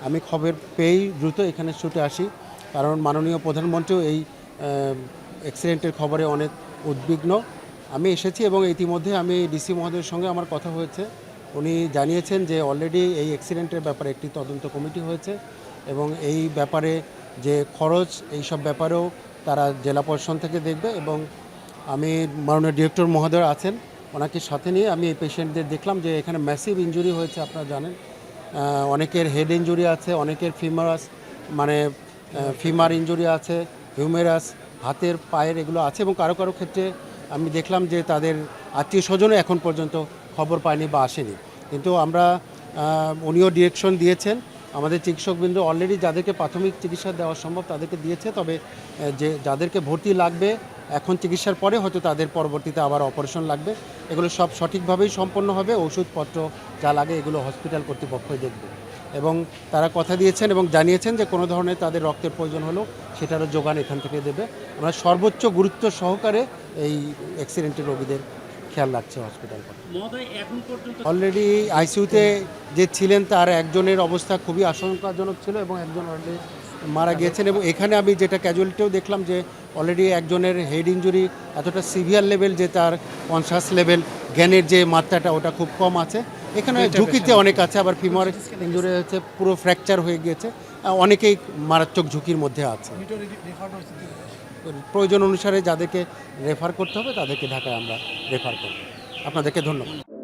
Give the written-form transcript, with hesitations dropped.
আমি খবর পেয়েই দ্রুত এখানে ছুটে আসি, কারণ মাননীয় প্রধানমন্ত্রীও এই অ্যাক্সিডেন্টের খবরে অনেক উদ্বিগ্ন। আমি এসেছি এবং ইতিমধ্যে আমি ডিসি মহোদয়ের সঙ্গে আমার কথা হয়েছে। উনি জানিয়েছেন যে অলরেডি এই অ্যাক্সিডেন্টের ব্যাপারে একটি তদন্ত কমিটি হয়েছে এবং এই ব্যাপারে যে খরচ এইসব ব্যাপারেও তারা জেলা প্রশাসন থেকে দেখবে। এবং আমি মাননীয় ডিরেক্টর মহোদয় আছেন, ওনাকে সাথে নিয়ে আমি এই পেশেন্টদের দেখলাম যে এখানে ম্যাসিভ ইনজুরি হয়েছে। আপনারা জানেন অনেকের হেড ইনজুরি আছে, অনেকের ফিমার ইনজুরি আছে, হিউমেরাস, হাতের পায়ের এগুলো আছে এবং কারো কারো ক্ষেত্রে আমি দেখলাম যে তাদের আত্মীয় স্বজনও এখন পর্যন্ত খবর পায়নি বা আসেনি। কিন্তু আমরা উনিও ডিরেকশন দিয়েছেন, আমাদের চিকিৎসকবৃন্দ অলরেডি যাদেরকে প্রাথমিক চিকিৎসা দেওয়া সম্ভব তাদেরকে দিয়েছে। তবে যে যাদেরকে ভর্তি লাগবে এখন চিকিৎসার পরে হয়তো তাদের পরবর্তীতে আবার অপারেশন লাগবে, এগুলো সব সঠিকভাবেই সম্পন্ন হবে। ওষুধপত্র যা লাগে এগুলো হসপিটাল কর্তৃপক্ষই দেখবে এবং তারা কথা দিয়েছেন এবং জানিয়েছেন যে কোনো ধরনের তাদের রক্তের প্রয়োজন হলেও সেটারও যোগান এখান থেকে দেবে। আমরা সর্বোচ্চ গুরুত্ব সহকারে এই অ্যাক্সিডেন্টের রোগীদের খেয়াল রাখছে হসপিটাল। অলরেডি আইসিইউতে যে ছিলেন তার একজনের অবস্থা খুবই আশঙ্কাজনক ছিল এবং একজন অলরেডি মারা গিয়েছেন। এবং এখানে আমি যেটা ক্যাজুয়ালিটিও দেখলাম যে অলরেডি একজনের হেড ইনজুরি এতটা সিভিয়ার লেভেল যে তার কনসাস লেভেল, জ্ঞানের যে মাত্রাটা ওটা খুব কম আছে। এখানে ঝুঁকিতে অনেক আছে, আবার ফিমার ইনজুরি হচ্ছে, পুরো ফ্র্যাকচার হয়ে গিয়েছে, অনেকেই মারাত্মক ঝুঁকির মধ্যে আছে। প্রয়োজন অনুসারে যাদেরকে রেফার করতে হবে তাদেরকে ঢাকায় আমরা রেফার করব। আপনাদেরকে ধন্যবাদ।